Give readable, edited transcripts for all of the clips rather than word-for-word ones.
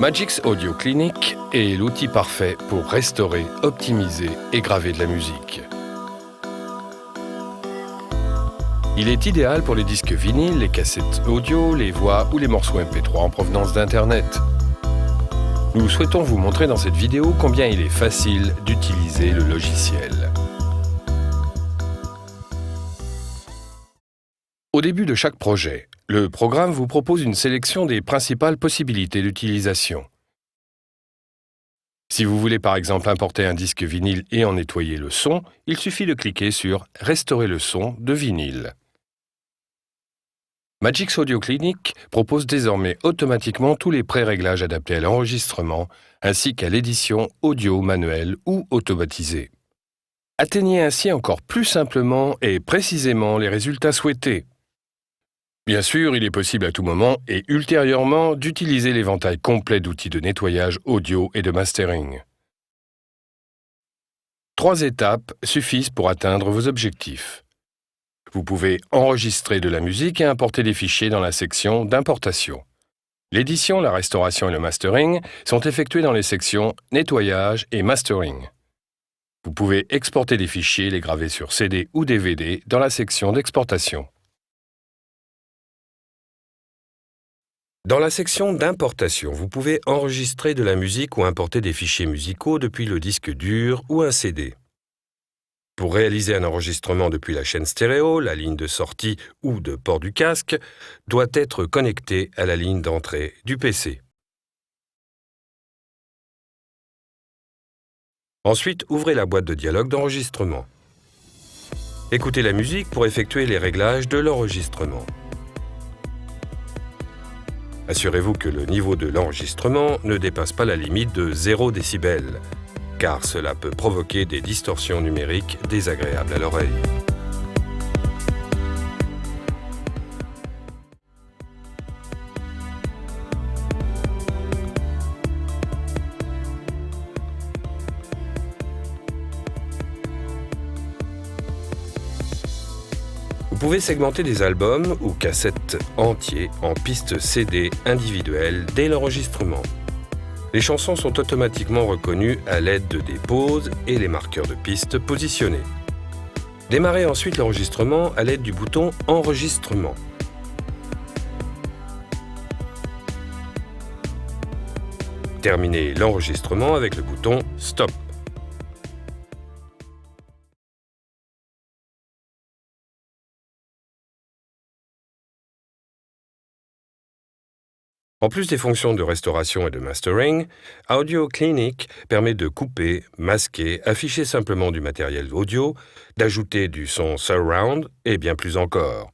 Magix Audio Clinic est l'outil parfait pour restaurer, optimiser et graver de la musique. Il est idéal pour les disques vinyles, les cassettes audio, les voix ou les morceaux MP3 en provenance d'Internet. Nous souhaitons vous montrer dans cette vidéo combien il est facile d'utiliser le logiciel. Au début de chaque projet, le programme vous propose une sélection des principales possibilités d'utilisation. Si vous voulez par exemple importer un disque vinyle et en nettoyer le son, il suffit de cliquer sur « Restaurer le son de vinyle ». Magix Audio Clinic propose désormais automatiquement tous les pré-réglages adaptés à l'enregistrement, ainsi qu'à l'édition audio manuelle ou automatisée. Atteignez ainsi encore plus simplement et précisément les résultats souhaités. Bien sûr, il est possible à tout moment et ultérieurement d'utiliser l'éventail complet d'outils de nettoyage audio et de mastering. 3 étapes suffisent pour atteindre vos objectifs. Vous pouvez enregistrer de la musique et importer des fichiers dans la section d'importation. L'édition, la restauration et le mastering sont effectués dans les sections nettoyage et mastering. Vous pouvez exporter des fichiers, les graver sur CD ou DVD dans la section d'exportation. Dans la section d'importation, vous pouvez enregistrer de la musique ou importer des fichiers musicaux depuis le disque dur ou un CD. Pour réaliser un enregistrement depuis la chaîne stéréo, la ligne de sortie ou de port du casque doit être connectée à la ligne d'entrée du PC. Ensuite, ouvrez la boîte de dialogue d'enregistrement. Écoutez la musique pour effectuer les réglages de l'enregistrement. Assurez-vous que le niveau de l'enregistrement ne dépasse pas la limite de 0 décibel, car cela peut provoquer des distorsions numériques désagréables à l'oreille. Vous pouvez segmenter des albums ou cassettes entiers en pistes CD individuelles dès l'enregistrement. Les chansons sont automatiquement reconnues à l'aide de des pauses et les marqueurs de pistes positionnés. Démarrez ensuite l'enregistrement à l'aide du bouton « Enregistrement ». Terminez l'enregistrement avec le bouton « Stop ». En plus des fonctions de restauration et de mastering, Audio Clinic permet de couper, masquer, afficher simplement du matériel audio, d'ajouter du son surround et bien plus encore.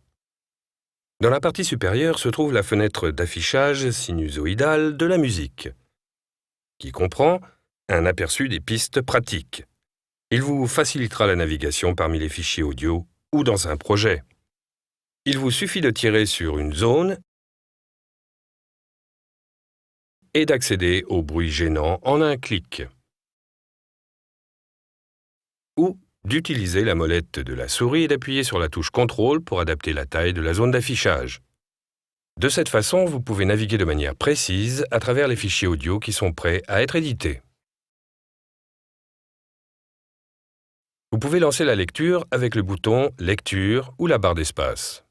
Dans la partie supérieure se trouve la fenêtre d'affichage sinusoïdale de la musique, qui comprend un aperçu des pistes pratiques. Il vous facilitera la navigation parmi les fichiers audio ou dans un projet. Il vous suffit de tirer sur une zone et d'accéder au bruit gênant en un clic. Ou d'utiliser la molette de la souris et d'appuyer sur la touche CTRL pour adapter la taille de la zone d'affichage. De cette façon, vous pouvez naviguer de manière précise à travers les fichiers audio qui sont prêts à être édités. Vous pouvez lancer la lecture avec le bouton « Lecture » ou la barre d'espace.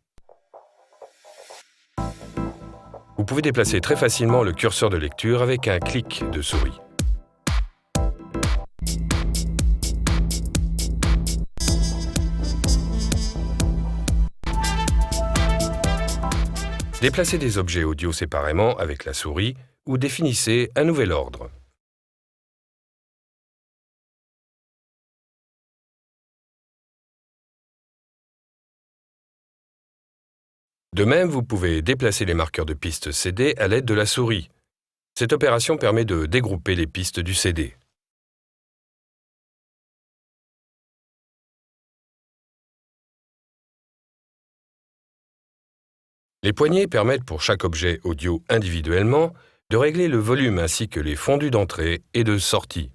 Vous pouvez déplacer très facilement le curseur de lecture avec un clic de souris. Déplacez des objets audio séparément avec la souris ou définissez un nouvel ordre. De même, vous pouvez déplacer les marqueurs de pistes CD à l'aide de la souris. Cette opération permet de dégrouper les pistes du CD. Les poignées permettent pour chaque objet audio individuellement de régler le volume ainsi que les fondus d'entrée et de sortie.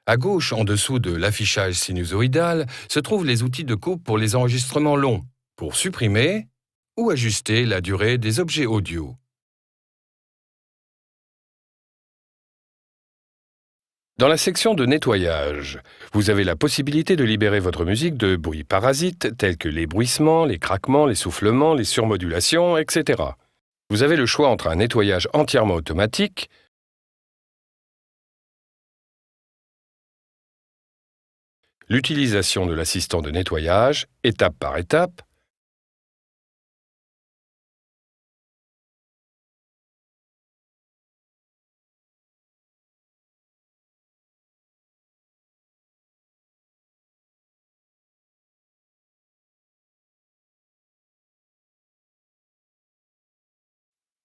À gauche, en dessous de l'affichage sinusoïdal, se trouvent les outils de coupe pour les enregistrements longs, pour supprimer ou ajuster la durée des objets audio. Dans la section de nettoyage, vous avez la possibilité de libérer votre musique de bruits parasites tels que les bruissements, les craquements, les soufflements, les surmodulations, etc. Vous avez le choix entre un nettoyage entièrement automatique, l'utilisation de l'assistant de nettoyage, étape par étape,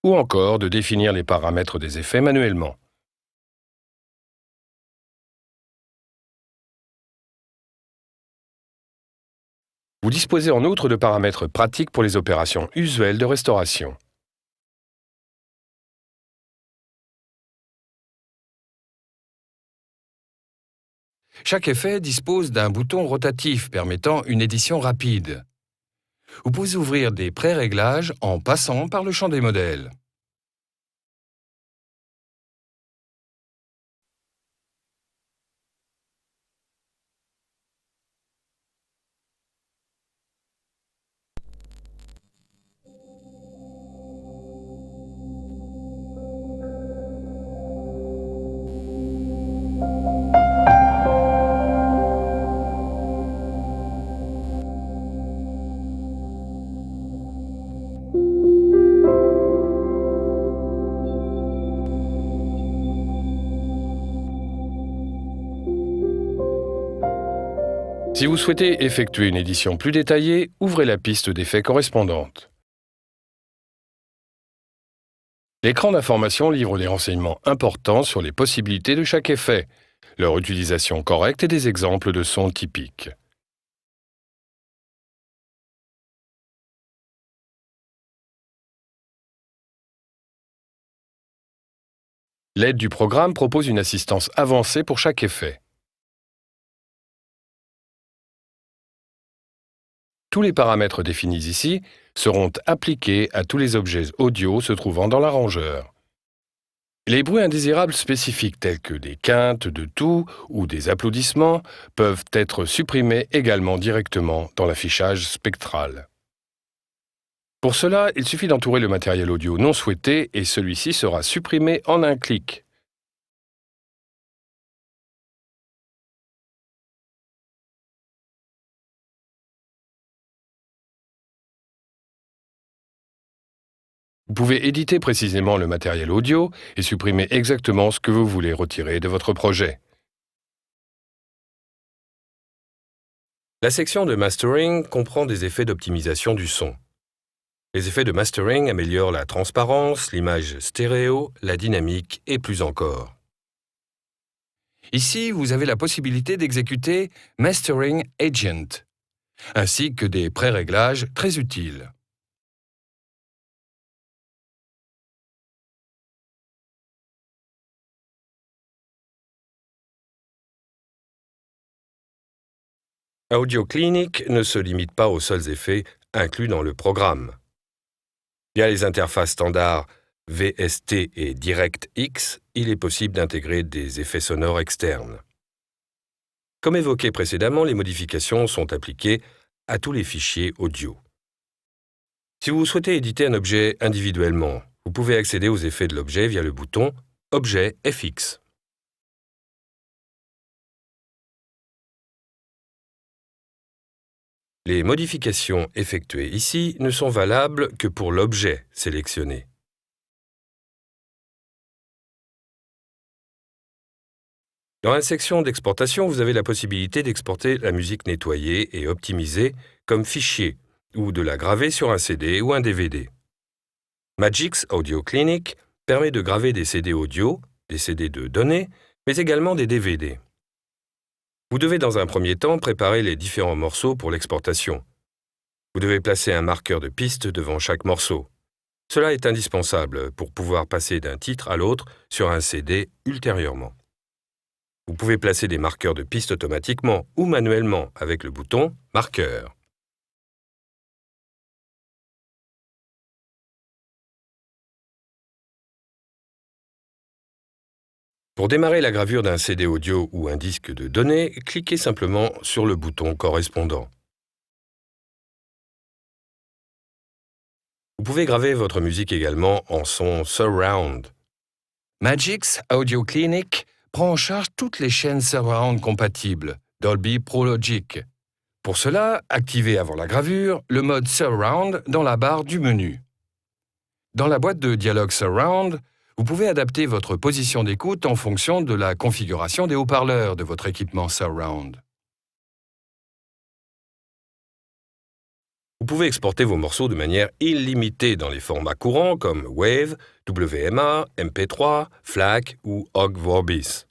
ou encore de définir les paramètres des effets manuellement. Vous disposez en outre de paramètres pratiques pour les opérations usuelles de restauration. Chaque effet dispose d'un bouton rotatif permettant une édition rapide. Vous pouvez ouvrir des pré-réglages en passant par le champ des modèles. Si vous souhaitez effectuer une édition plus détaillée, ouvrez la piste d'effets correspondante. L'écran d'information livre des renseignements importants sur les possibilités de chaque effet, leur utilisation correcte et des exemples de sons typiques. L'aide du programme propose une assistance avancée pour chaque effet. Tous les paramètres définis ici seront appliqués à tous les objets audio se trouvant dans l'arrangeur. Les bruits indésirables spécifiques tels que des quintes de toux ou des applaudissements peuvent être supprimés également directement dans l'affichage spectral. Pour cela, il suffit d'entourer le matériel audio non souhaité et celui-ci sera supprimé en un clic. Vous pouvez éditer précisément le matériel audio et supprimer exactement ce que vous voulez retirer de votre projet. La section de mastering comprend des effets d'optimisation du son. Les effets de mastering améliorent la transparence, l'image stéréo, la dynamique et plus encore. Ici, vous avez la possibilité d'exécuter Mastering Agent, ainsi que des pré-réglages très utiles. Audio Clinic ne se limite pas aux seuls effets inclus dans le programme. Via les interfaces standards VST et DirectX, il est possible d'intégrer des effets sonores externes. Comme évoqué précédemment, les modifications sont appliquées à tous les fichiers audio. Si vous souhaitez éditer un objet individuellement, vous pouvez accéder aux effets de l'objet via le bouton Objet FX. Les modifications effectuées ici ne sont valables que pour l'objet sélectionné. Dans la section d'exportation, vous avez la possibilité d'exporter la musique nettoyée et optimisée comme fichier ou de la graver sur un CD ou un DVD. Magix Audio Clinic permet de graver des CD audio, des CD de données, mais également des DVD. Vous devez dans un premier temps préparer les différents morceaux pour l'exportation. Vous devez placer un marqueur de piste devant chaque morceau. Cela est indispensable pour pouvoir passer d'un titre à l'autre sur un CD ultérieurement. Vous pouvez placer des marqueurs de piste automatiquement ou manuellement avec le bouton « Marqueur ». Pour démarrer la gravure d'un CD audio ou un disque de données, cliquez simplement sur le bouton correspondant. Vous pouvez graver votre musique également en son surround. Magix Audio Clinic prend en charge toutes les chaînes surround compatibles, Dolby Pro Logic. Pour cela, activez avant la gravure le mode surround dans la barre du menu. Dans la boîte de dialogue surround, vous pouvez adapter votre position d'écoute en fonction de la configuration des haut-parleurs de votre équipement surround. Vous pouvez exporter vos morceaux de manière illimitée dans les formats courants comme WAV, WMA, MP3, FLAC ou Ogg Vorbis.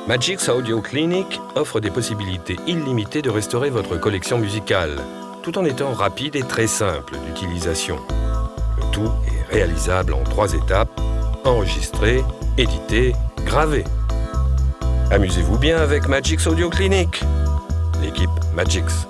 Magix Audio Clinic offre des possibilités illimitées de restaurer votre collection musicale, tout en étant rapide et très simple d'utilisation. Le tout est réalisable en 3 étapes: enregistrer, éditer, graver. Amusez-vous bien avec Magix Audio Clinic. L'équipe Magix.